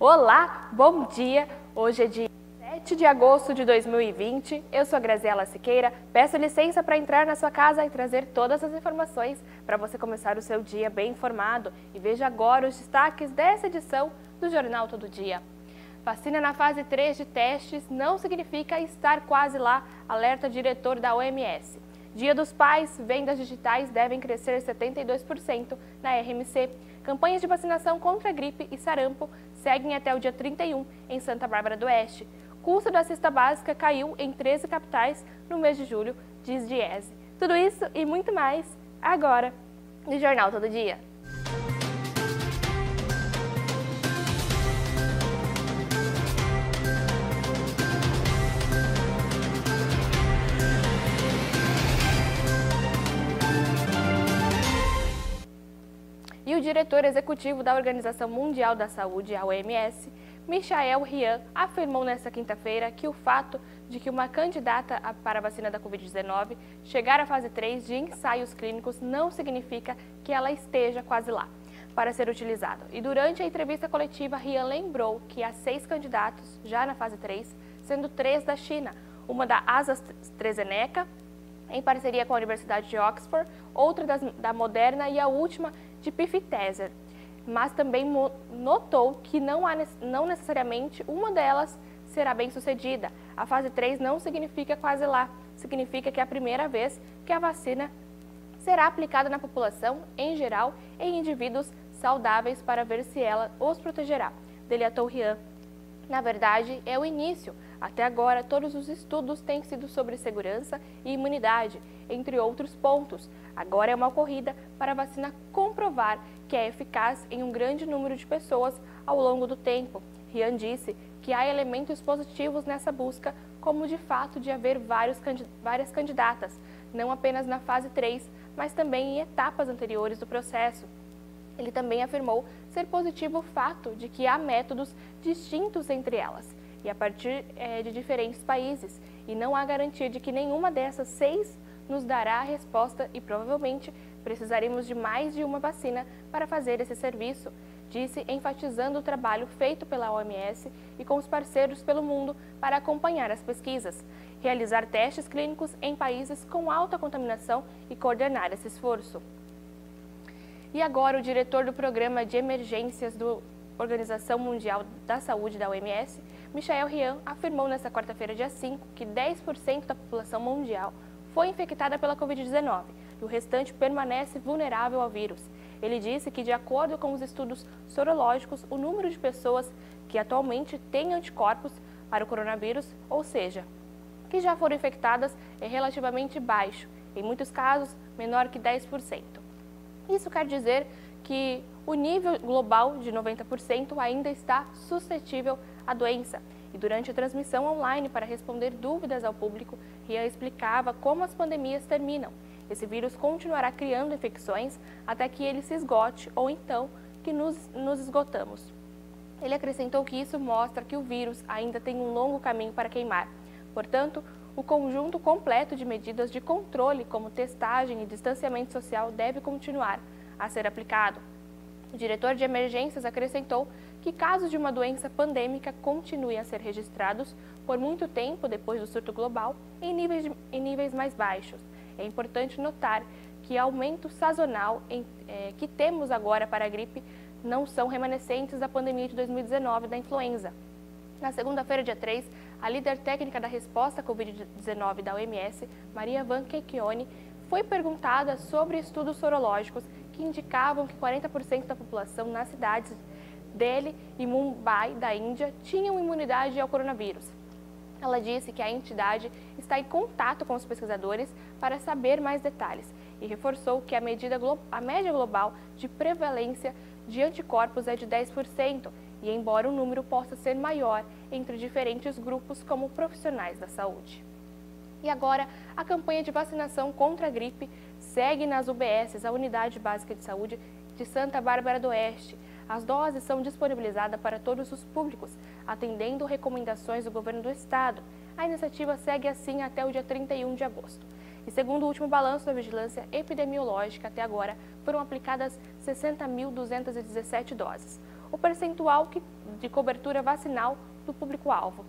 Olá, bom dia! Hoje é dia 7 de agosto de 2020. Eu sou a Graziela Siqueira. Peço licença para entrar na sua casa e trazer todas as informações para você começar o seu dia bem informado. E veja agora os destaques dessa edição do Jornal Todo Dia. Vacina na fase 3 de testes não significa estar quase lá, alerta diretor da OMS. Dia dos Pais, vendas digitais devem crescer 72% na RMC. Campanhas de vacinação contra gripe e sarampo seguem até o dia 31 em Santa Bárbara do Oeste. Custo da cesta básica caiu em 13 capitais no mês de julho, diz Diese. Tudo isso e muito mais agora no Jornal Todo Dia. E o diretor executivo da Organização Mundial da Saúde, a OMS, Michael Ryan, afirmou nesta quinta-feira que o fato de que uma candidata para a vacina da Covid-19 chegar à fase 3 de ensaios clínicos não significa que ela esteja quase lá para ser utilizada. E durante a entrevista coletiva, Ryan lembrou que há 6 candidatos já na fase 3, sendo 3 da China, uma da AstraZeneca, em parceria com a Universidade de Oxford, outra da Moderna e a última de Pfizer, mas também notou que não necessariamente uma delas será bem sucedida. A fase 3 não significa quase lá, significa que é a primeira vez que a vacina será aplicada na população em geral em indivíduos saudáveis para ver se ela os protegerá, deletou Ryan. Na verdade, é o início. Até agora, todos os estudos têm sido sobre segurança e imunidade, entre outros pontos. Agora é uma corrida para a vacina comprovar que é eficaz em um grande número de pessoas ao longo do tempo. Ryan disse que há elementos positivos nessa busca, como de fato de haver várias candidatas, não apenas na fase 3, mas também em etapas anteriores do processo. Ele também afirmou ser positivo o fato de que há métodos distintos entre elas e a partir de diferentes países, e não há garantia de que nenhuma dessas 6 nos dará a resposta e provavelmente precisaremos de mais de uma vacina para fazer esse serviço, disse, enfatizando o trabalho feito pela OMS e com os parceiros pelo mundo para acompanhar as pesquisas, realizar testes clínicos em países com alta contaminação e coordenar esse esforço. E agora o diretor do Programa de Emergências da Organização Mundial da Saúde, da OMS, Michael Ryan, afirmou nesta quarta-feira, dia 5, que 10% da população mundial foi infectada pela Covid-19 e o restante permanece vulnerável ao vírus. Ele disse que, de acordo com os estudos sorológicos, o número de pessoas que atualmente têm anticorpos para o coronavírus, ou seja, que já foram infectadas, é relativamente baixo, em muitos casos menor que 10%. Isso quer dizer que o nível global de 90% ainda está suscetível à doença. E durante a transmissão online para responder dúvidas ao público, Ryan explicava como as pandemias terminam. Esse vírus continuará criando infecções até que ele se esgote ou então que nos esgotamos. Ele acrescentou que isso mostra que o vírus ainda tem um longo caminho para queimar. Portanto, o conjunto completo de medidas de controle, como testagem e distanciamento social, deve continuar a ser aplicado. O diretor de emergências acrescentou que casos de uma doença pandêmica continuem a ser registrados por muito tempo depois do surto global em níveis mais baixos. É importante notar que aumento sazonal que temos agora para a gripe não são remanescentes da pandemia de 2019 da influenza. Na segunda-feira, dia 3, a líder técnica da resposta à Covid-19 da OMS, Maria Van Kerkhove, foi perguntada sobre estudos sorológicos que indicavam que 40% da população nas cidades Delhi e Mumbai, da Índia, tinham imunidade ao coronavírus. Ela disse que a entidade está em contato com os pesquisadores para saber mais detalhes e reforçou que a média global de prevalência de anticorpos é de 10%, e embora o número possa ser maior entre diferentes grupos como profissionais da saúde. E agora, a campanha de vacinação contra a gripe segue nas UBSs, a Unidade Básica de Saúde de Santa Bárbara do Oeste. As doses são disponibilizadas para todos os públicos, atendendo recomendações do governo do estado. A iniciativa segue assim até o dia 31 de agosto. E segundo o último balanço da Vigilância Epidemiológica, até agora foram aplicadas 60.217 doses. o percentual de cobertura vacinal do público-alvo.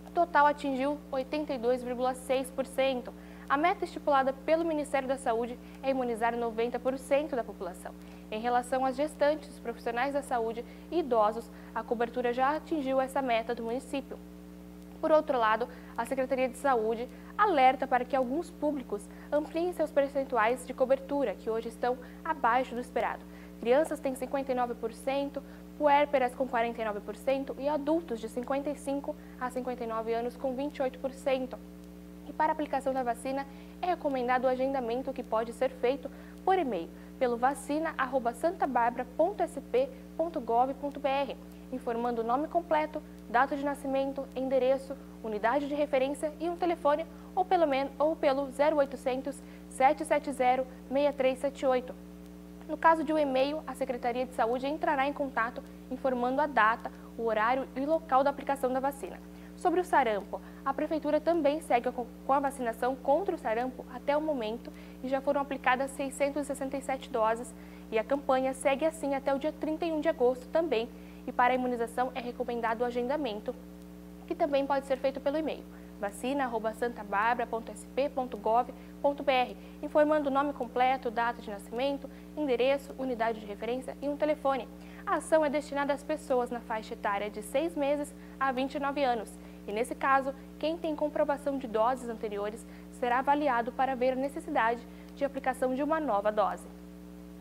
O total atingiu 82,6%. A meta estipulada pelo Ministério da Saúde é imunizar 90% da população. Em relação às gestantes, profissionais da saúde e idosos, a cobertura já atingiu essa meta do município. Por outro lado, a Secretaria de Saúde alerta para que alguns públicos ampliem seus percentuais de cobertura, que hoje estão abaixo do esperado. Crianças têm 59%, puérperas com 49% e adultos de 55 a 59 anos com 28%. E para a aplicação da vacina, é recomendado o agendamento que pode ser feito por e-mail pelo vacina@santabbarbara.sp.gov.br, informando o nome completo, data de nascimento, endereço, unidade de referência e um telefone ou pelo 0800 770 6378. No caso de um e-mail, a Secretaria de Saúde entrará em contato informando a data, o horário e o local da aplicação da vacina. Sobre o sarampo, a Prefeitura também segue com a vacinação contra o sarampo até o momento e já foram aplicadas 667 doses e a campanha segue assim até o dia 31 de agosto também. E para a imunização é recomendado o agendamento, que também pode ser feito pelo e-mail vacina@santabbarbara.sp.gov.br, informando o nome completo, data de nascimento, endereço, unidade de referência e um telefone. A ação é destinada às pessoas na faixa etária de 6 meses a 29 anos. E nesse caso, quem tem comprovação de doses anteriores será avaliado para ver a necessidade de aplicação de uma nova dose.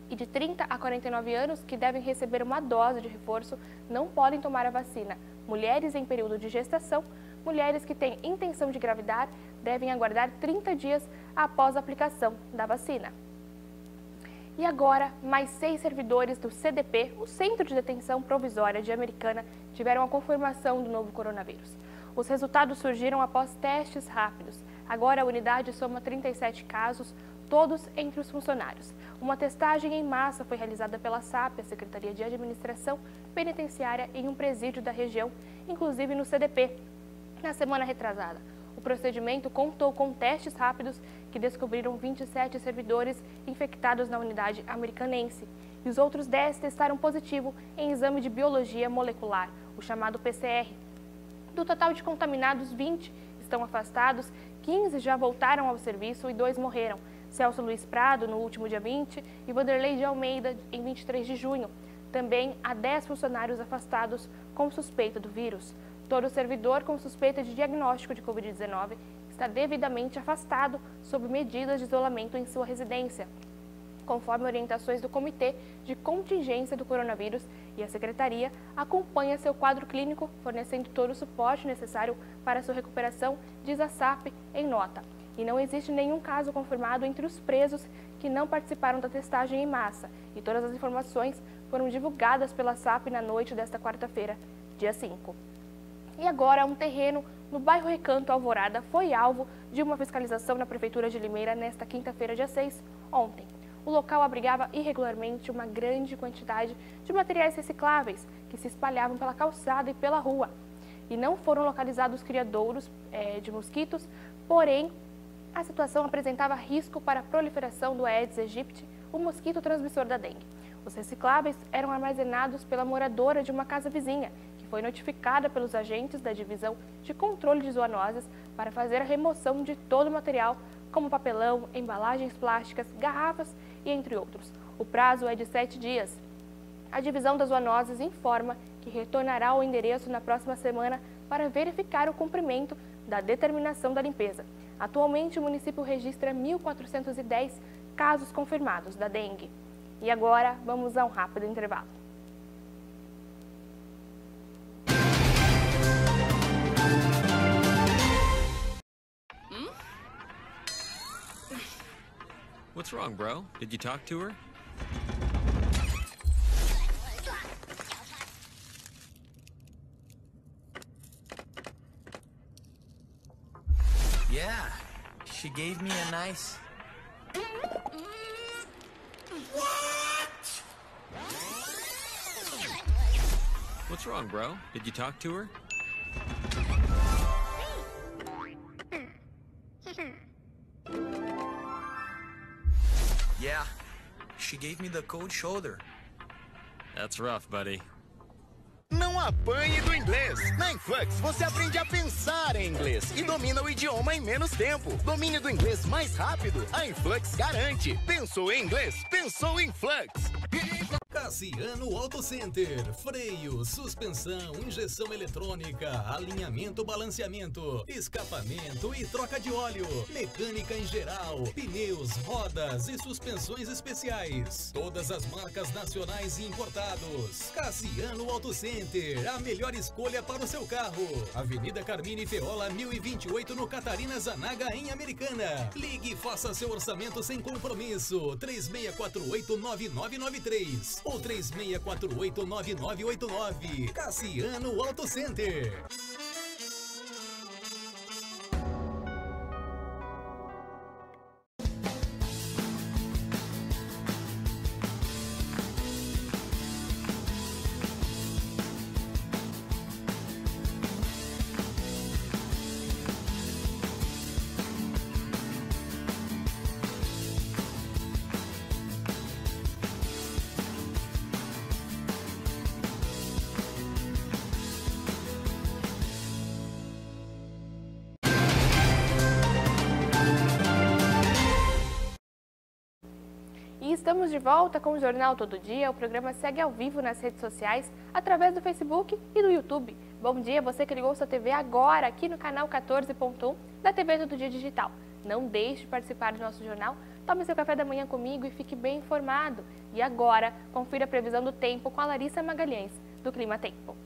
E de 30 a 49 anos que devem receber uma dose de reforço não podem tomar a vacina. Mulheres em período de gestação, mulheres que têm intenção de engravidar devem aguardar 30 dias após a aplicação da vacina. E agora, mais 6 servidores do CDP, o Centro de Detenção Provisória de Americana, tiveram a confirmação do novo coronavírus. Os resultados surgiram após testes rápidos. Agora a unidade soma 37 casos, todos entre os funcionários. Uma testagem em massa foi realizada pela SAP, a Secretaria de Administração Penitenciária, em um presídio da região, inclusive no CDP, na semana retrasada. O procedimento contou com testes rápidos que descobriram 27 servidores infectados na unidade americanense. E os outros 10 testaram positivo em exame de biologia molecular, o chamado PCR. Do total de contaminados, 20 estão afastados, 15 já voltaram ao serviço e 2 morreram. Celso Luiz Prado, no último dia 20, e Vanderlei de Almeida, em 23 de junho. Também há 10 funcionários afastados com suspeita do vírus. Todo servidor com suspeita de diagnóstico de Covid-19 está devidamente afastado sob medidas de isolamento em sua residência, conforme orientações do Comitê de Contingência do Coronavírus, e a Secretaria acompanha seu quadro clínico, fornecendo todo o suporte necessário para sua recuperação, diz a SAP em nota. E não existe nenhum caso confirmado entre os presos que não participaram da testagem em massa, e todas as informações foram divulgadas pela SAP na noite desta quarta-feira, dia 5. E agora, um terreno no bairro Recanto Alvorada foi alvo de uma fiscalização na Prefeitura de Limeira nesta quinta-feira, dia 6, ontem. O local abrigava irregularmente uma grande quantidade de materiais recicláveis que se espalhavam pela calçada e pela rua. E não foram localizados criadouros de mosquitos, porém, a situação apresentava risco para a proliferação do Aedes aegypti, o mosquito transmissor da dengue. Os recicláveis eram armazenados pela moradora de uma casa vizinha, que foi notificada pelos agentes da Divisão de Controle de Zoonoses para fazer a remoção de todo o material, como papelão, embalagens plásticas, garrafas e entre outros. O prazo é de 7 dias. A Divisão das Zoonoses informa que retornará ao endereço na próxima semana para verificar o cumprimento da determinação da limpeza. Atualmente, o município registra 1.410 casos confirmados da dengue. E agora, vamos a um rápido intervalo. What's wrong, bro? Did you talk to her? Yeah, she gave me a nice... What's wrong, bro? Did you talk to her? Yeah, she gave me the cold shoulder. That's rough, buddy. apanhe do inglês. Na Influx, você aprende a pensar em inglês e domina o idioma em menos tempo. Domínio do inglês mais rápido, a Influx garante. Pensou em inglês? Pensou em Influx. Cassiano Auto Center, freio, suspensão, injeção eletrônica, alinhamento, balanceamento, escapamento e troca de óleo, mecânica em geral, pneus, rodas e suspensões especiais. Todas as marcas nacionais e importados. Cassiano Auto Center, a melhor escolha para o seu carro. Avenida Carmine Feola, 1028 no Catarina Zanaga, em Americana. Ligue e faça seu orçamento sem compromisso. 3648-9993 ou 3648-9989. Cassiano Auto Center. E estamos de volta com o Jornal Todo Dia. O programa segue ao vivo nas redes sociais, através do Facebook e do YouTube. Bom dia, você que ligou sua TV agora, aqui no canal 14.1 da TV Todo Dia Digital. Não deixe de participar do nosso jornal, tome seu café da manhã comigo e fique bem informado. E agora, confira a previsão do tempo com a Larissa Magalhães, do Clima Tempo.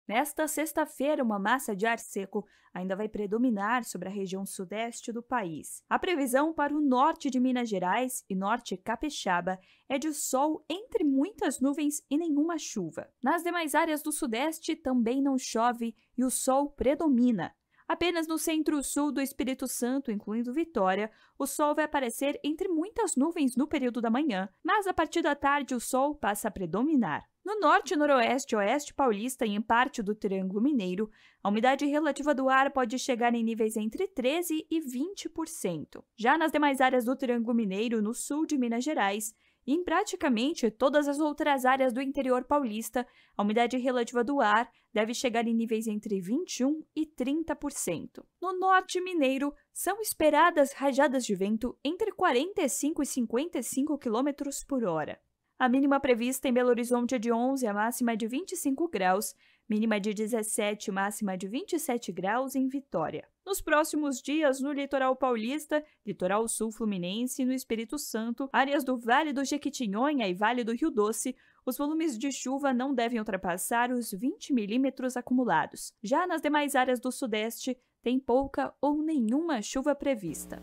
Nesta sexta-feira, uma massa de ar seco ainda vai predominar sobre a região sudeste do país. A previsão para o norte de Minas Gerais e norte capixaba é de sol entre muitas nuvens e nenhuma chuva. Nas demais áreas do sudeste também não chove e o sol predomina. Apenas no centro-sul do Espírito Santo, incluindo Vitória, o sol vai aparecer entre muitas nuvens no período da manhã, mas a partir da tarde o sol passa a predominar. No norte, noroeste, oeste paulista e em parte do Triângulo Mineiro, a umidade relativa do ar pode chegar em níveis entre 13% e 20%. Já nas demais áreas do Triângulo Mineiro, no sul de Minas Gerais, e em praticamente todas as outras áreas do interior paulista, a umidade relativa do ar deve chegar em níveis entre 21% e 30%. No norte mineiro, são esperadas rajadas de vento entre 45 e 55 km por hora. A mínima prevista em Belo Horizonte é de 11, a máxima é de 25 graus, mínima de 17, máxima de 27 graus em Vitória. Nos próximos dias, no litoral paulista, litoral sul fluminense e no Espírito Santo, áreas do Vale do Jequitinhonha e Vale do Rio Doce, os volumes de chuva não devem ultrapassar os 20 milímetros acumulados. Já nas demais áreas do sudeste, tem pouca ou nenhuma chuva prevista.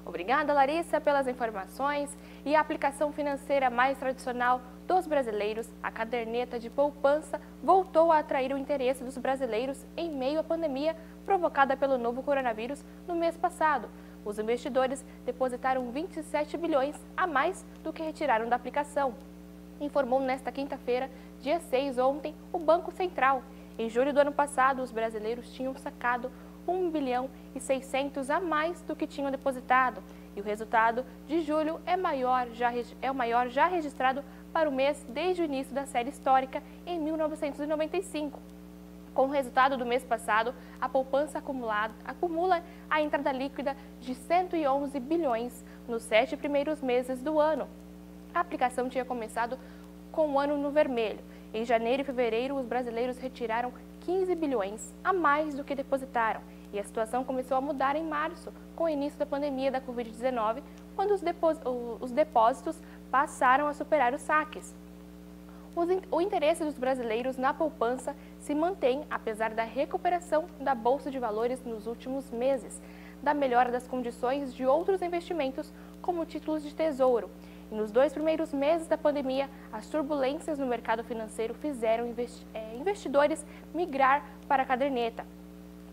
Obrigada, Larissa, pelas informações. E a aplicação financeira mais tradicional dos brasileiros, a caderneta de poupança, voltou a atrair o interesse dos brasileiros em meio à pandemia provocada pelo novo coronavírus no mês passado. Os investidores depositaram 27 bilhões a mais do que retiraram da aplicação, informou nesta quinta-feira, dia 6, ontem, o Banco Central. Em julho do ano passado, os brasileiros tinham sacado 1 bilhão e 600 a mais do que tinham depositado, e o resultado de julho é o maior já registrado para o mês desde o início da série histórica em 1995. Com o resultado do mês passado, a poupança acumula a entrada líquida de 111 bilhões nos 7 primeiros meses do ano. A aplicação tinha começado com o ano no vermelho. Em janeiro e fevereiro, os brasileiros retiraram 15 bilhões a mais do que depositaram, e a situação começou a mudar em março, com o início da pandemia da Covid-19, quando os depósitos passaram a superar os saques. O interesse dos brasileiros na poupança se mantém, apesar da recuperação da Bolsa de Valores nos últimos meses, da melhora das condições de outros investimentos, como títulos de tesouro. E nos 2 primeiros meses da pandemia, as turbulências no mercado financeiro fizeram investidores migrar para a caderneta.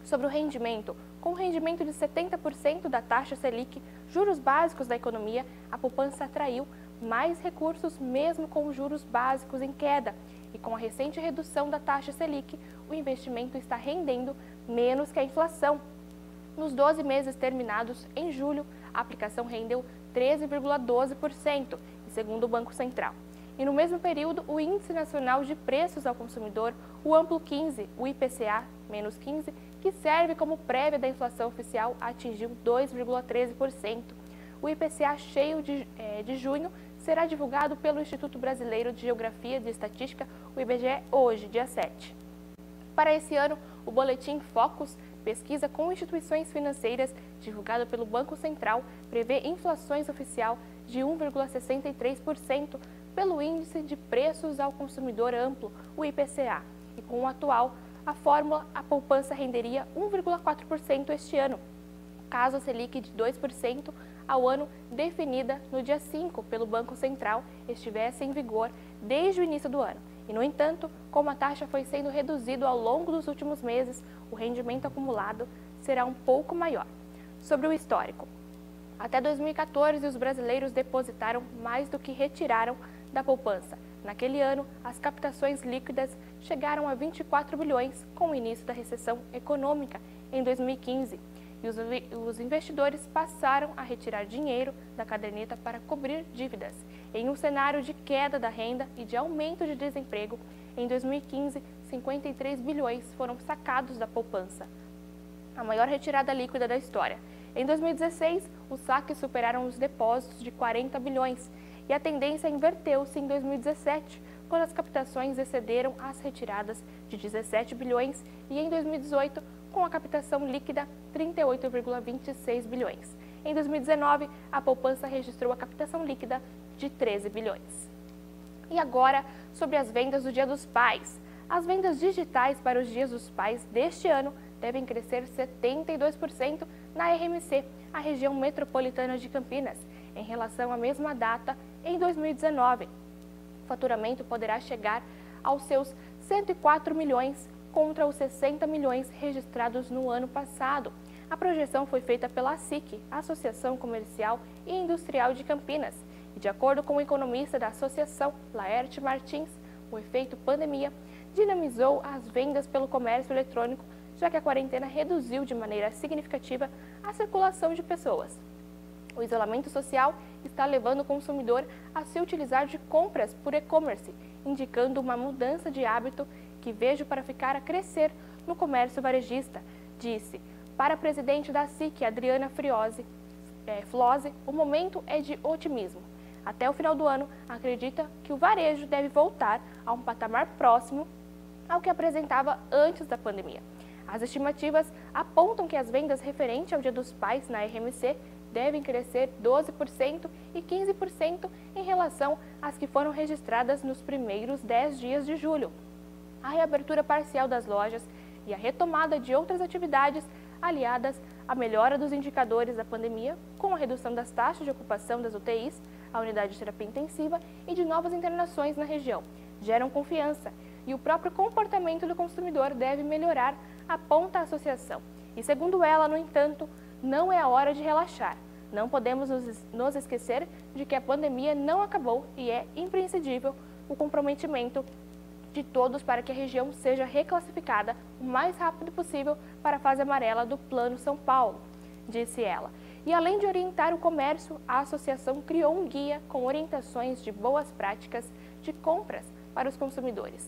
Sobre o rendimento, com o rendimento de 70% da taxa Selic, juros básicos da economia, a poupança atraiu mais recursos mesmo com os juros básicos em queda. E com a recente redução da taxa Selic, o investimento está rendendo menos que a inflação. Nos 12 meses terminados em julho, a aplicação rendeu 13,12%, segundo o Banco Central. E no mesmo período, o Índice Nacional de Preços ao Consumidor, o Amplo 15, o IPCA, menos 15, que serve como prévia da inflação oficial, atingiu 2,13%. O IPCA cheio de junho será divulgado pelo Instituto Brasileiro de Geografia e Estatística, o IBGE, hoje, dia 7. Para esse ano, o boletim Focus, pesquisa com instituições financeiras, divulgado pelo Banco Central, prevê inflações oficial de 1,63% pelo Índice de Preços ao Consumidor Amplo, o IPCA. E com o atual, a fórmula, a poupança renderia 1,4% este ano, caso a Selic de 2% ao ano, definida no dia 5 pelo Banco Central, estivesse em vigor desde o início do ano. E, no entanto, como a taxa foi sendo reduzida ao longo dos últimos meses, o rendimento acumulado será um pouco maior. Sobre o histórico, até 2014, os brasileiros depositaram mais do que retiraram da poupança. Naquele ano, as captações líquidas chegaram a 24 bilhões com o início da recessão econômica em 2015. E os investidores passaram a retirar dinheiro da caderneta para cobrir dívidas. Em um cenário de queda da renda e de aumento de desemprego, em 2015, 53 bilhões foram sacados da poupança, a maior retirada líquida da história. Em 2016, os saques superaram os depósitos de 40 bilhões e a tendência inverteu-se em 2017, quando as captações excederam as retiradas de 17 bilhões e em 2018, com a captação líquida 38,26 bilhões. Em 2019, a poupança registrou a captação líquida de 13 bilhões. E agora, sobre as vendas do Dia dos Pais. As vendas digitais para os Dias dos Pais deste ano devem crescer 72% na RMC, a região metropolitana de Campinas, em relação à mesma data em 2019. O faturamento poderá chegar aos seus 104 milhões contra os 60 milhões registrados no ano passado. A projeção foi feita pela ASIC, Associação Comercial e Industrial de Campinas, e de acordo com o economista da associação, Laerte Martins, o efeito pandemia dinamizou as vendas pelo comércio eletrônico, já que a quarentena reduziu de maneira significativa a circulação de pessoas. O isolamento social está levando o consumidor a se utilizar de compras por e-commerce, indicando uma mudança de hábito que vejo para ficar a crescer no comércio varejista, disse. Para a presidente da SIC, Adriana Flose, o momento é de otimismo. Até o final do ano, acredita que o varejo deve voltar a um patamar próximo ao que apresentava antes da pandemia. As estimativas apontam que as vendas referentes ao Dia dos Pais na RMC devem crescer 12% e 15% em relação às que foram registradas nos primeiros 10 dias de julho. A reabertura parcial das lojas e a retomada de outras atividades aliadas à melhora dos indicadores da pandemia, com a redução das taxas de ocupação das UTIs, a unidade de terapia intensiva e de novas internações na região, geram confiança e o próprio comportamento do consumidor deve melhorar, aponta a associação. E segundo ela, no entanto, não é a hora de relaxar. Não podemos nos esquecer de que a pandemia não acabou e é imprescindível o comprometimento de todos para que a região seja reclassificada o mais rápido possível para a fase amarela do Plano São Paulo, disse ela. E além de orientar o comércio, a associação criou um guia com orientações de boas práticas de compras para os consumidores.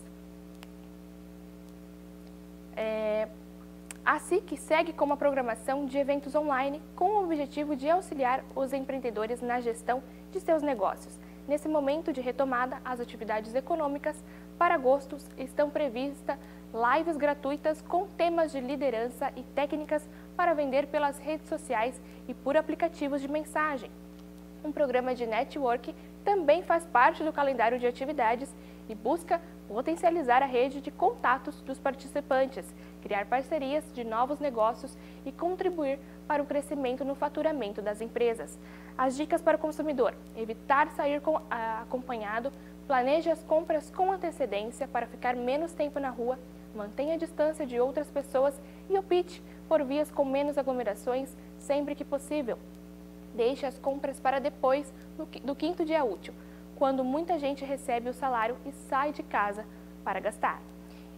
A SIC segue com uma programação de eventos online com o objetivo de auxiliar os empreendedores na gestão de seus negócios. Nesse momento de retomada, as atividades econômicas para agosto estão previstas lives gratuitas com temas de liderança e técnicas para vender pelas redes sociais e por aplicativos de mensagem. Um programa de network também faz parte do calendário de atividades e busca potencializar a rede de contatos dos participantes, criar parcerias de novos negócios e contribuir para o crescimento no faturamento das empresas. As dicas para o consumidor: evitar sair acompanhado, planeje as compras com antecedência para ficar menos tempo na rua, mantenha a distância de outras pessoas e opte por vias com menos aglomerações sempre que possível. Deixe as compras para depois do quinto dia útil, quando muita gente recebe o salário e sai de casa para gastar.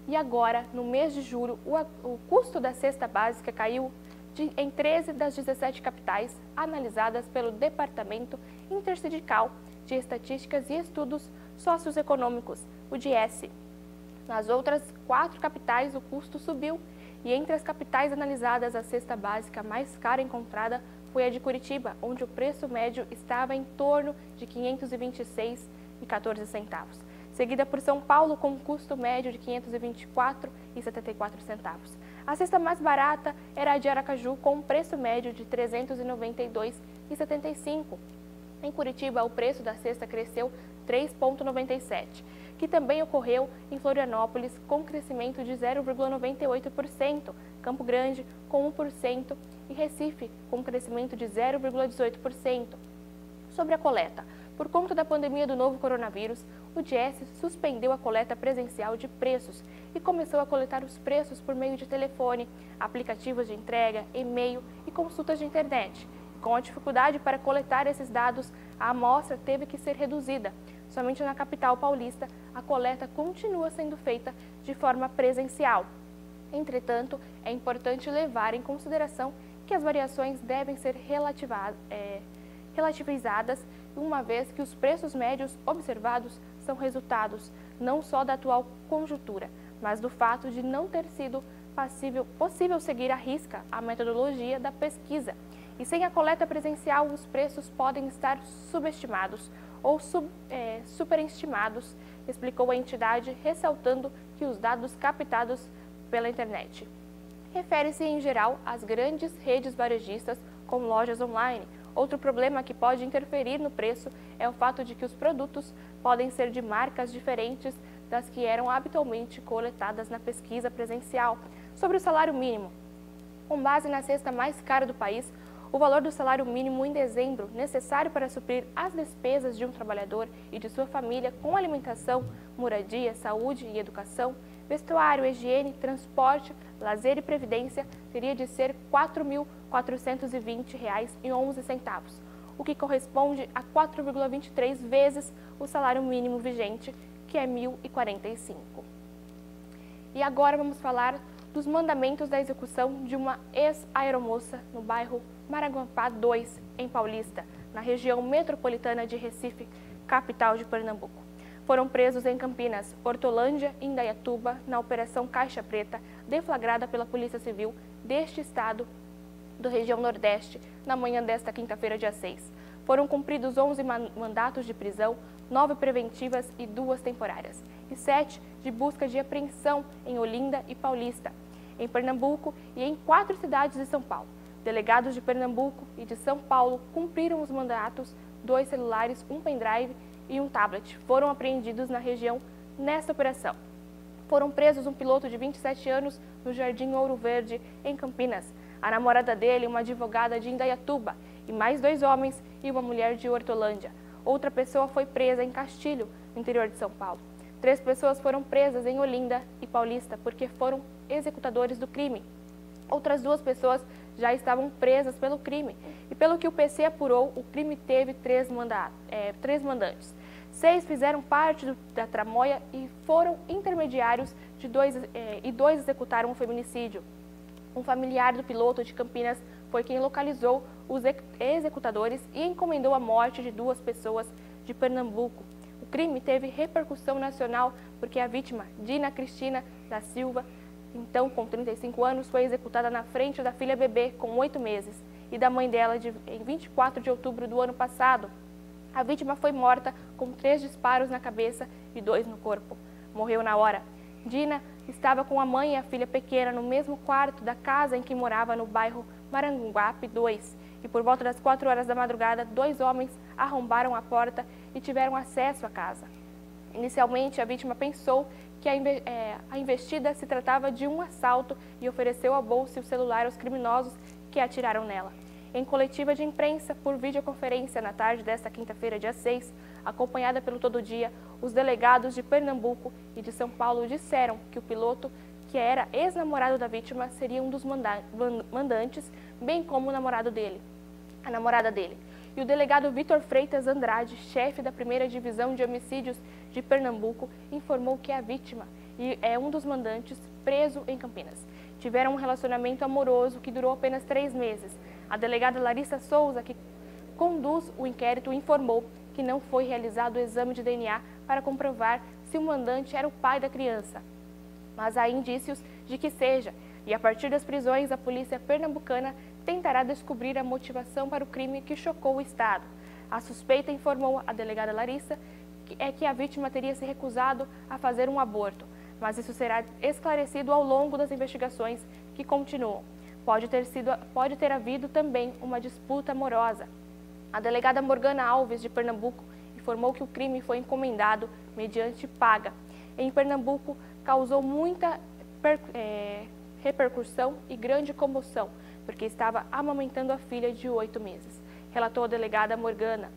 E agora, no mês de julho, o custo da cesta básica caiu em 13 das 17 capitais analisadas pelo Departamento Intersindical de Estatísticas e Estudos Socioeconômicos, o DIESE. Nas outras 4 capitais, o custo subiu e entre as capitais analisadas, a cesta básica mais cara encontrada foi a de Curitiba, onde o preço médio estava em torno de R$ 526,14, seguida por São Paulo com um custo médio de R$ 524,74. A cesta mais barata era a de Aracaju, com um preço médio de R$ 392,75. Em Curitiba, o preço da cesta cresceu 3,97%, que também ocorreu em Florianópolis, com crescimento de 0,98%, Campo Grande com 1% e Recife com crescimento de 0,18%. Sobre a coleta, por conta da pandemia do novo coronavírus, o DIESE suspendeu a coleta presencial de preços e começou a coletar os preços por meio de telefone, aplicativos de entrega, e-mail e consultas de internet. Com a dificuldade para coletar esses dados, a amostra teve que ser reduzida. Somente na capital paulista, a coleta continua sendo feita de forma presencial. Entretanto, é importante levar em consideração que as variações devem ser relativizadas, uma vez que os preços médios observados são resultados não só da atual conjuntura, mas do fato de não ter sido possível seguir à risca a metodologia da pesquisa. E sem a coleta presencial, os preços podem estar subestimados ou superestimados, explicou a entidade, ressaltando que os dados captados pela internet refere-se, em geral, às grandes redes varejistas com lojas online. Outro problema que pode interferir no preço é o fato de que os produtos podem ser de marcas diferentes das que eram habitualmente coletadas na pesquisa presencial. Sobre o salário mínimo, com base na cesta mais cara do país, o valor do salário mínimo em dezembro, necessário para suprir as despesas de um trabalhador e de sua família com alimentação, moradia, saúde e educação, vestuário, higiene, transporte, lazer e previdência, teria de ser R$ 4.420,11, o que corresponde a 4,23 vezes o salário mínimo vigente, que é R$ 1.045. E agora vamos falar dos mandamentos da execução de uma ex-aeromoça no bairro Maranguape 2, em Paulista, na região metropolitana de Recife, capital de Pernambuco. Foram presos em Campinas, Hortolândia e Indaiatuba, na Operação Caixa Preta, deflagrada pela Polícia Civil deste estado da região Nordeste, na manhã desta quinta-feira, dia 6. Foram cumpridos 11 mandatos de prisão, 9 preventivas e 2 temporárias, e 7 de busca de apreensão em Olinda e Paulista, em Pernambuco e em 4 cidades de São Paulo. Delegados de Pernambuco e de São Paulo cumpriram os mandatos, 2 celulares, um pendrive e um tablet foram apreendidos na região nesta operação. Foram presos um piloto de 27 anos no Jardim Ouro Verde, em Campinas, a namorada dele, uma advogada de Indaiatuba, e mais 2 homens e uma mulher de Hortolândia. Outra pessoa foi presa em Castilho, no interior de São Paulo. 3 pessoas foram presas em Olinda e Paulista porque foram executadores do crime. Outras 2 pessoas já estavam presas pelo crime. E pelo que o PC apurou, o crime teve 3 mandantes. 6 fizeram parte da tramóia e foram intermediários de 2 executaram um feminicídio. Um familiar do piloto de Campinas foi quem localizou os executadores e encomendou a morte de 2 pessoas de Pernambuco. O crime teve repercussão nacional porque a vítima, Dina Cristina da Silva, então com 35 anos, foi executada na frente da filha bebê com 8 meses e da mãe dela em 24 de outubro do ano passado. A vítima foi morta com 3 disparos na cabeça e 2 no corpo. Morreu na hora. Dina estava com a mãe e a filha pequena no mesmo quarto da casa em que morava no bairro Maranguape 2. E por volta das 4 horas da madrugada, 2 homens arrombaram a porta e tiveram acesso à casa. Inicialmente, a vítima pensou que a investida se tratava de um assalto e ofereceu a bolsa e o celular aos criminosos que atiraram nela. Em coletiva de imprensa por videoconferência na tarde desta quinta-feira, dia 6, acompanhada pelo Todo Dia, os delegados de Pernambuco e de São Paulo disseram que o piloto, que era ex-namorado da vítima, seria um dos mandantes, bem como a namorada dele. E o delegado Vitor Freitas Andrade, chefe da 1ª Divisão de Homicídios de Pernambuco, informou que a vítima é um dos mandantes preso em Campinas. Tiveram um relacionamento amoroso que durou apenas 3 meses. A delegada Larissa Souza, que conduz o inquérito, informou que não foi realizado o exame de DNA para comprovar se o mandante era o pai da criança. Mas há indícios de que seja, e a partir das prisões, a polícia pernambucana tentará descobrir a motivação para o crime que chocou o Estado. A suspeita informou a delegada Larissa que a vítima teria se recusado a fazer um aborto, mas isso será esclarecido ao longo das investigações que continuam. Pode ter havido também uma disputa amorosa. A delegada Morgana Alves, de Pernambuco, informou que o crime foi encomendado mediante paga. Em Pernambuco, causou muita repercussão e grande comoção, porque estava amamentando a filha de 8 meses, relatou a delegada Morgana.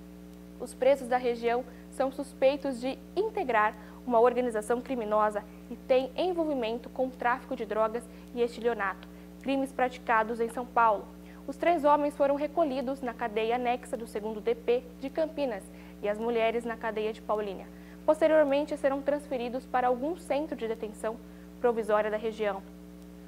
Os presos da região são suspeitos de integrar uma organização criminosa e têm envolvimento com tráfico de drogas e estelionato, crimes praticados em São Paulo. Os 3 homens foram recolhidos na cadeia anexa do 2º DP de Campinas e as mulheres na cadeia de Paulínia. Posteriormente, serão transferidos para algum centro de detenção provisória da região.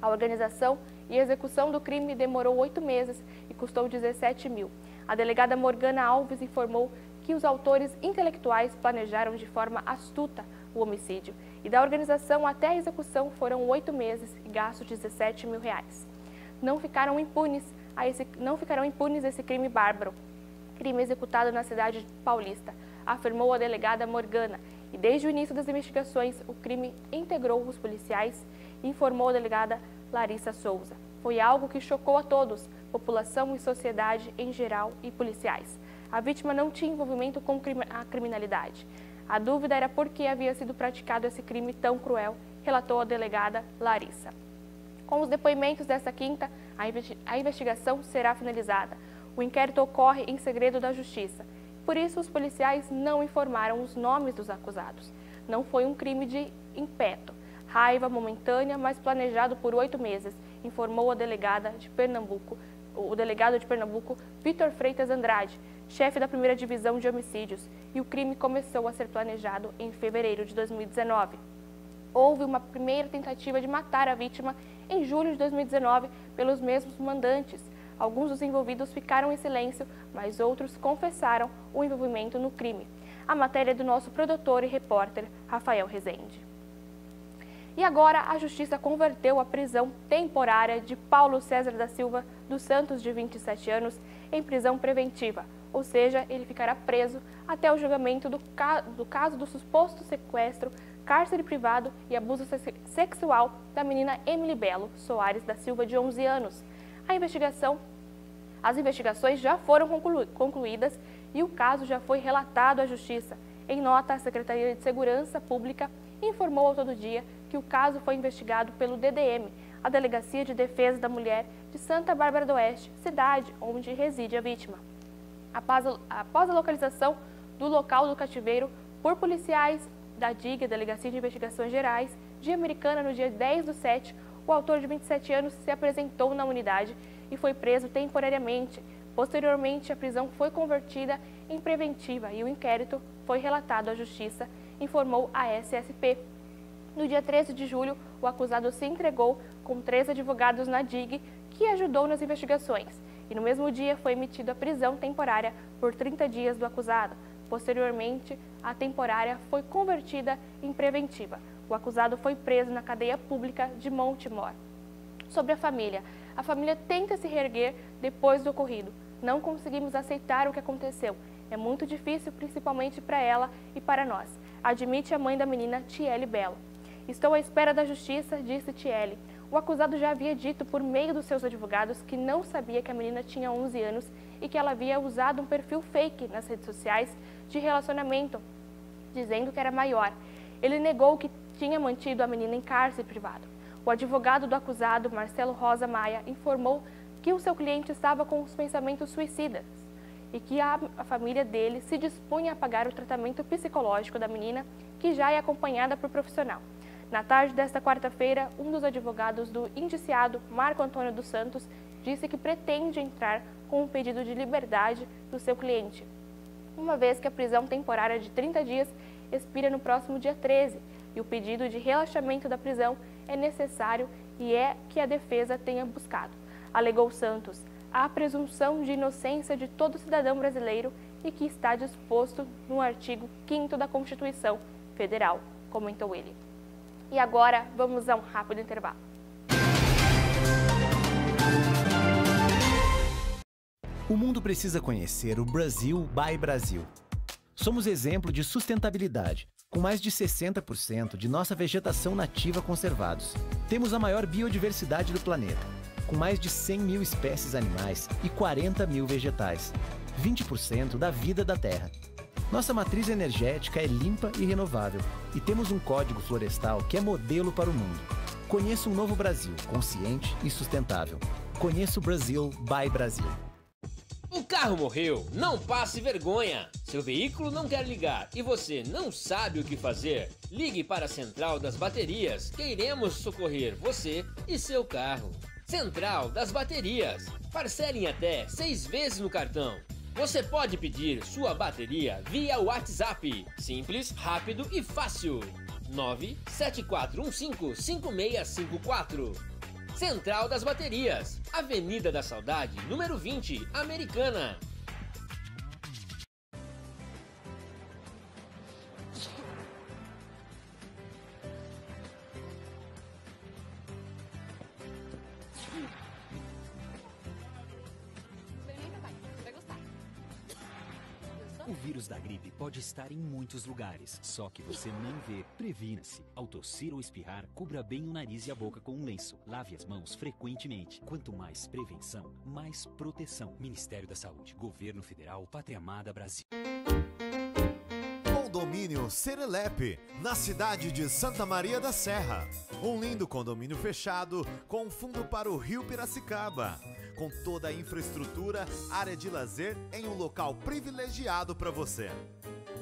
A organização e execução do crime demorou 8 meses e custou 17 mil. A delegada Morgana Alves informou que os autores intelectuais planejaram de forma astuta o homicídio e da organização até a execução foram 8 meses e gastos 17 mil reais. Não ficarão impunes esse crime bárbaro, crime executado na cidade paulista, afirmou a delegada Morgana. E desde o início das investigações, o crime integrou os policiais, informou a delegada Larissa Souza. Foi algo que chocou a todos, população e sociedade em geral e policiais. A vítima não tinha envolvimento com a criminalidade. A dúvida era por que havia sido praticado esse crime tão cruel, relatou a delegada Larissa. Com os depoimentos desta quinta, a investigação será finalizada. O inquérito ocorre em segredo da Justiça. Por isso, os policiais não informaram os nomes dos acusados. Não foi um crime de impeto, raiva momentânea, mas planejado por 8 meses, informou a delegada de Pernambuco, o delegado de Pernambuco, Vitor Freitas Andrade, chefe da 1ª Divisão de Homicídios, e o crime começou a ser planejado em fevereiro de 2019. Houve uma primeira tentativa de matar a vítima em julho de 2019 pelos mesmos mandantes. Alguns dos envolvidos ficaram em silêncio, mas outros confessaram o envolvimento no crime. A matéria é do nosso produtor e repórter, Rafael Rezende. E agora a Justiça converteu a prisão temporária de Paulo César da Silva dos Santos, de 27 anos, em prisão preventiva, ou seja, ele ficará preso até o julgamento do caso do suposto sequestro, cárcere privado e abuso sexual da menina Emily Belo Soares da Silva, de 11 anos. As investigações já foram concluídas e o caso já foi relatado à Justiça. Em nota, a Secretaria de Segurança Pública informou ao Todo Dia que o caso foi investigado pelo DDM, a Delegacia de Defesa da Mulher de Santa Bárbara do Oeste, cidade onde reside a vítima. Após a localização do local do cativeiro por policiais da DIG, Delegacia de Investigações Gerais, de Americana, no dia 10/7, o autor de 27 anos se apresentou na unidade e foi preso temporariamente. Posteriormente, a prisão foi convertida em preventiva e o inquérito foi relatado à Justiça, informou a SSP. No dia 13 de julho, o acusado se entregou com 3 advogados na DIG, que ajudou nas investigações. E no mesmo dia foi emitida a prisão temporária por 30 dias do acusado. Posteriormente, a temporária foi convertida em preventiva. O acusado foi preso na cadeia pública de Montemor. Sobre a família tenta se reerguer depois do ocorrido. Não conseguimos aceitar o que aconteceu. É muito difícil, principalmente para ela e para nós, admite a mãe da menina, Tiele Belo. Estou à espera da justiça, disse Tiele. O acusado já havia dito por meio dos seus advogados que não sabia que a menina tinha 11 anos e que ela havia usado um perfil fake nas redes sociais de relacionamento, dizendo que era maior. Ele negou que tinha mantido a menina em cárcere privado. O advogado do acusado, Marcelo Rosa Maia, informou que o seu cliente estava com os pensamentos suicidas e que a família dele se dispunha a pagar o tratamento psicológico da menina, que já é acompanhada por profissional. Na tarde desta quarta-feira, um dos advogados do indiciado, Marco Antônio dos Santos, disse que pretende entrar com um pedido de liberdade do seu cliente, uma vez que a prisão temporária de 30 dias expira no próximo dia 13 e o pedido de relaxamento da prisão é necessário e é que a defesa tenha buscado. Alegou Santos, a presunção de inocência de todo cidadão brasileiro e que está disposto no artigo 5º da Constituição Federal, comentou ele. E agora, vamos a um rápido intervalo. O mundo precisa conhecer o Brasil by Brasil. Somos exemplo de sustentabilidade, com mais de 60% de nossa vegetação nativa conservados. Temos a maior biodiversidade do planeta, com mais de 100 mil espécies animais e 40 mil vegetais, 20% da vida da Terra. Nossa matriz energética é limpa e renovável e temos um código florestal que é modelo para o mundo. Conheça um novo Brasil, consciente e sustentável. Conheça o Brasil by Brasil. O carro morreu, não passe vergonha. Seu veículo não quer ligar e você não sabe o que fazer? Ligue para a Central das Baterias, que iremos socorrer você e seu carro. Central das Baterias. Parcele em até 6 vezes no cartão. Você pode pedir sua bateria via WhatsApp. Simples, rápido e fácil. 974155654. Central das Baterias, Avenida da Saudade, número 20, Americana. O vírus da gripe pode estar em muitos lugares, só que você não vê. Previna-se. Ao tossir ou espirrar, cubra bem o nariz e a boca com um lenço. Lave as mãos frequentemente. Quanto mais prevenção, mais proteção. Ministério da Saúde, Governo Federal, Pátria Amada Brasil. Condomínio Serelepe, na cidade de Santa Maria da Serra. Um lindo condomínio fechado com fundo para o Rio Piracicaba. Com toda a infraestrutura, área de lazer em um local privilegiado para você.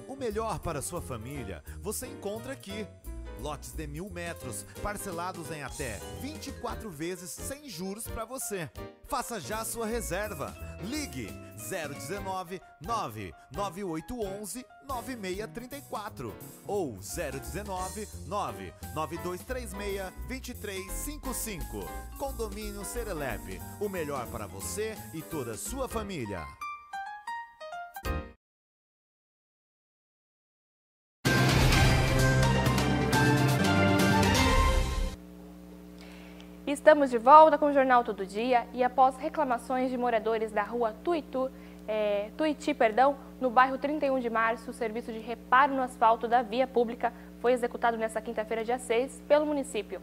O melhor para sua família você encontra aqui. Lotes de 1.000 metros, parcelados em até 24 vezes sem juros para você. Faça já sua reserva. Ligue 019 99811 9634 ou 019 99236 2355. Condomínio Serelepe, o melhor para você e toda a sua família. Estamos de volta com o Jornal Todo Dia e após reclamações de moradores da rua Tuiuti, no bairro 31 de Março, o serviço de reparo no asfalto da via pública foi executado nesta quinta-feira, dia 6, pelo município.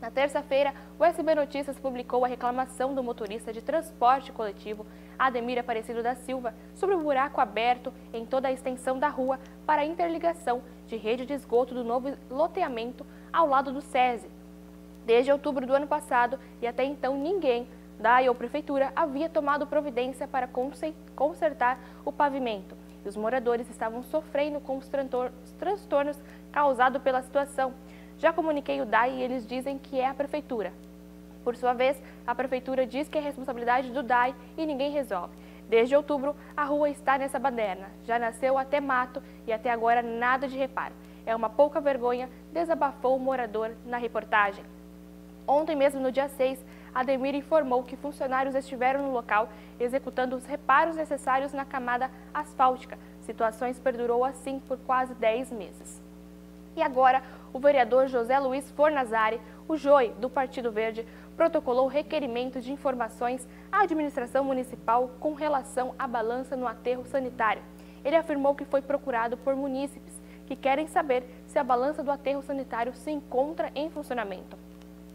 Na terça-feira, o SB Notícias publicou a reclamação do motorista de transporte coletivo, Ademir Aparecido da Silva, sobre o buraco aberto em toda a extensão da rua para a interligação de rede de esgoto do novo loteamento ao lado do SESI. Desde outubro do ano passado e até então ninguém, DAI ou Prefeitura, havia tomado providência para consertar o pavimento. E os moradores estavam sofrendo com os transtornos causados pela situação. Já comuniquei o DAI e eles dizem que é a Prefeitura. Por sua vez, a Prefeitura diz que é responsabilidade do DAI e ninguém resolve. Desde outubro, a rua está nessa baderna. Já nasceu até mato e até agora nada de reparo. É uma pouca vergonha, desabafou o morador na reportagem. Ontem mesmo, no dia 6, Ademir informou que funcionários estiveram no local executando os reparos necessários na camada asfáltica. Situações perdurou assim por quase 10 meses. E agora, o vereador José Luiz Fornazari, o JOI do Partido Verde, protocolou requerimento de informações à administração municipal com relação à balança no aterro sanitário. Ele afirmou que foi procurado por munícipes que querem saber se a balança do aterro sanitário se encontra em funcionamento.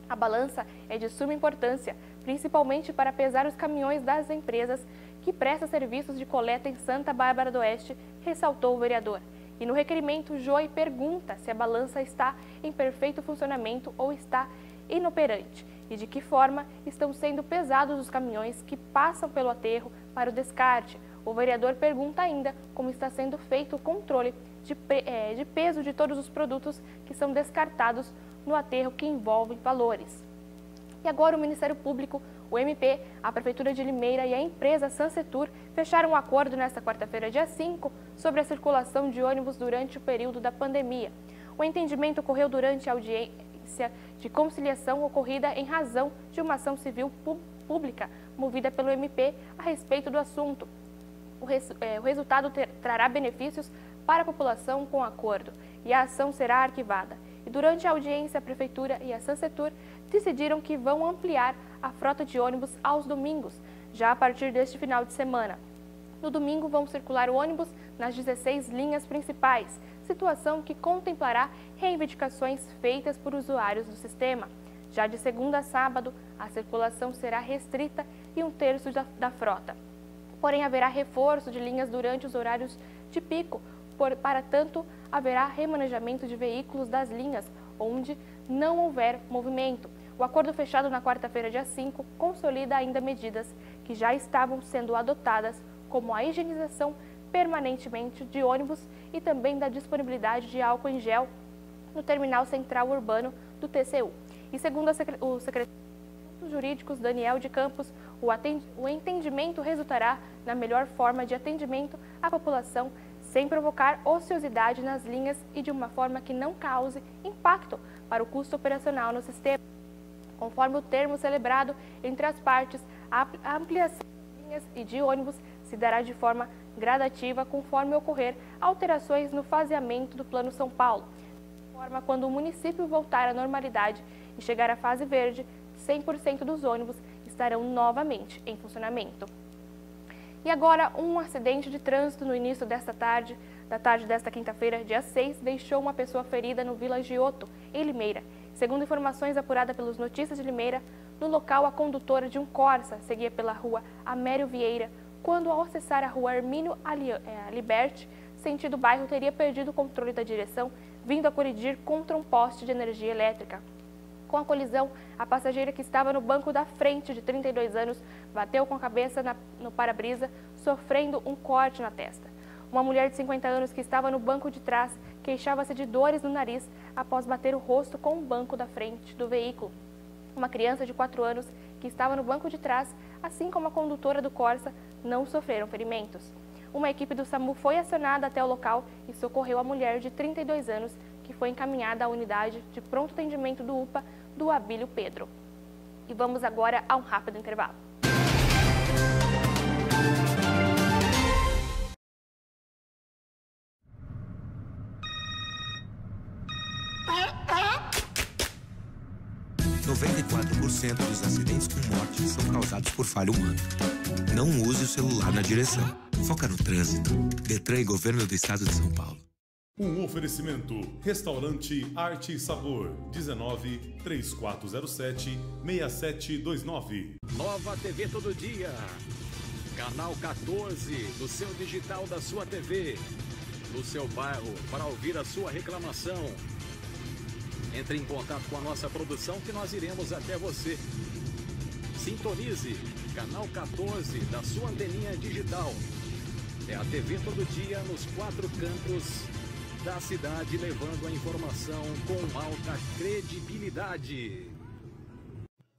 A balança é de suma importância, principalmente para pesar os caminhões das empresas que prestam serviços de coleta em Santa Bárbara do Oeste, ressaltou o vereador. E no requerimento, o JOI pergunta se a balança está em perfeito funcionamento ou está inoperante e de que forma estão sendo pesados os caminhões que passam pelo aterro para o descarte. O vereador pergunta ainda como está sendo feito o controle de peso de todos os produtos que são descartados no aterro que envolvem valores. E agora o Ministério Público, o MP, a Prefeitura de Limeira e a empresa Sansetur fecharam um acordo nesta quarta-feira, dia 5, sobre a circulação de ônibus durante o período da pandemia. O entendimento ocorreu durante a audiência de conciliação ocorrida em razão de uma ação civil pública movida pelo MP a respeito do assunto. o resultado trará benefícios para a população com acordo e a ação será arquivada. E durante a audiência, a Prefeitura e a Sansetur decidiram que vão ampliar a frota de ônibus aos domingos, já a partir deste final de semana. No domingo vão circular ônibus nas 16 linhas principais, situação que contemplará reivindicações feitas por usuários do sistema. Já de segunda a sábado, a circulação será restrita e 1/3 da frota. Porém, haverá reforço de linhas durante os horários de pico, para tanto, haverá remanejamento de veículos das linhas onde não houver movimento. O acordo fechado na quarta-feira, dia 5, consolida ainda medidas que já estavam sendo adotadas, como a higienização permanentemente de ônibus e também da disponibilidade de álcool em gel no terminal central urbano do TCU. E segundo o secretário de Jurídicos, Daniel de Campos, o entendimento resultará na melhor forma de atendimento à população, sem provocar ociosidade nas linhas e de uma forma que não cause impacto para o custo operacional no sistema. Conforme o termo celebrado entre as partes, a ampliação de linhas e de ônibus se dará de forma gradativa conforme ocorrer alterações no faseamento do Plano São Paulo. De forma, quando o município voltar à normalidade e chegar à fase verde, 100% dos ônibus estarão novamente em funcionamento. E agora, um acidente de trânsito no início da tarde desta quinta-feira, dia 6, deixou uma pessoa ferida no Vila Giotto, em Limeira. Segundo informações apuradas pelos Notícias de Limeira, no local a condutora de um Corsa seguia pela rua Amério Vieira, quando ao acessar a rua Hermínio Liberti, sentido bairro, teria perdido o controle da direção, vindo a colidir contra um poste de energia elétrica. Com a colisão, a passageira que estava no banco da frente, de 32 anos, bateu com a cabeça no para-brisa, sofrendo um corte na testa. Uma mulher de 50 anos que estava no banco de trás queixava-se de dores no nariz após bater o rosto com o banco da frente do veículo. Uma criança de 4 anos que estava no banco de trás, assim como a condutora do Corsa, não sofreram ferimentos. Uma equipe do SAMU foi acionada até o local e socorreu a mulher de 32 anos, que foi encaminhada à unidade de pronto atendimento do UPA do Abílio Pedro. E vamos agora a um rápido intervalo. – 94% dos acidentes com morte são causados por falha humana. Não use o celular na direção. Foca no trânsito. Detran e Governo do Estado de São Paulo. Um oferecimento. Restaurante Arte e Sabor. 19 3407 6729. Nova TV Todo Dia. Canal 14 do seu digital da sua TV. No seu bairro para ouvir a sua reclamação. Entre em contato com a nossa produção que nós iremos até você. Sintonize Canal 14 da sua anteninha digital. É a TV Todo Dia nos 4 cantos da cidade, levando a informação com alta credibilidade.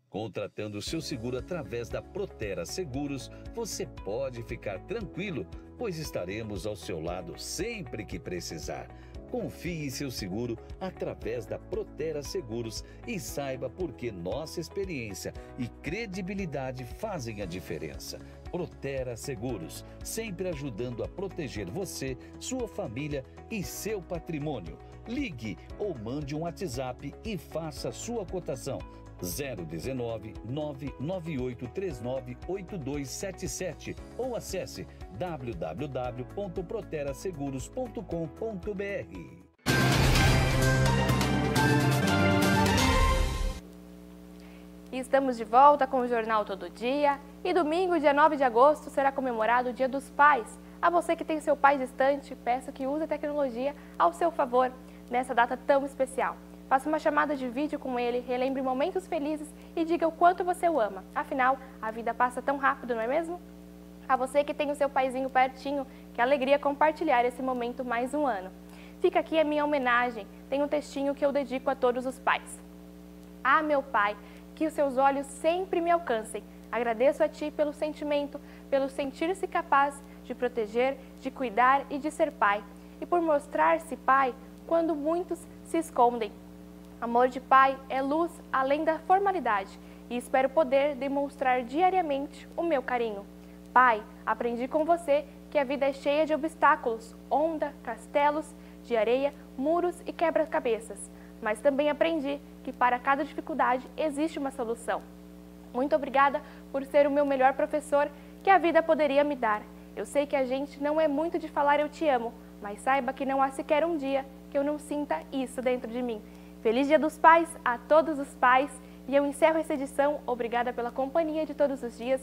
Contratando seu seguro através da Protera Seguros, você pode ficar tranquilo, pois estaremos ao seu lado sempre que precisar. Confie em seu seguro através da Protera Seguros e saiba por que nossa experiência e credibilidade fazem a diferença. Protera Seguros, sempre ajudando a proteger você, sua família e seu patrimônio. Ligue ou mande um WhatsApp e faça sua cotação. 019 998 39 8277 ou acesse www.proteraseguros.com.br. Estamos de volta com o Jornal Todo Dia e domingo, dia 9 de agosto, será comemorado o Dia dos Pais. A você que tem seu pai distante, peço que use a tecnologia ao seu favor nessa data tão especial. Faça uma chamada de vídeo com ele, relembre momentos felizes e diga o quanto você o ama. Afinal, a vida passa tão rápido, não é mesmo? A você que tem o seu paizinho pertinho, que alegria compartilhar esse momento mais um ano. Fica aqui a minha homenagem, tem um textinho que eu dedico a todos os pais. Ah, meu pai, que os seus olhos sempre me alcancem. Agradeço a ti pelo sentimento, pelo sentir-se capaz de proteger, de cuidar e de ser pai. E por mostrar-se pai quando muitos se escondem. Amor de pai é luz além da formalidade e espero poder demonstrar diariamente o meu carinho. Pai, aprendi com você que que a vida é cheia de obstáculos, onda, castelos de areia, muros e quebra-cabeças. Mas também aprendi que para cada dificuldade existe uma solução. Muito obrigada por ser o meu melhor professor que a vida poderia me dar. Eu sei que a gente não é muito de falar eu te amo, mas saiba que não há sequer um dia que eu não sinta isso dentro de mim. Feliz Dia dos Pais a todos os pais e eu encerro essa edição. Obrigada pela companhia de todos os dias.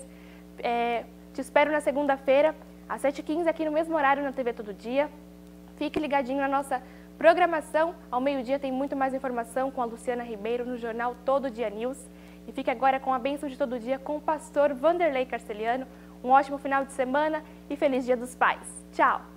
Te espero na segunda-feira, às 7h15, aqui no mesmo horário na TV Todo Dia. Fique ligadinho na nossa programação. Ao meio-dia tem muito mais informação com a Luciana Ribeiro no jornal Todo Dia News. E fique agora com a bênção de todo dia com o pastor Vanderlei Carceliano. Um ótimo final de semana e feliz Dia dos Pais. Tchau!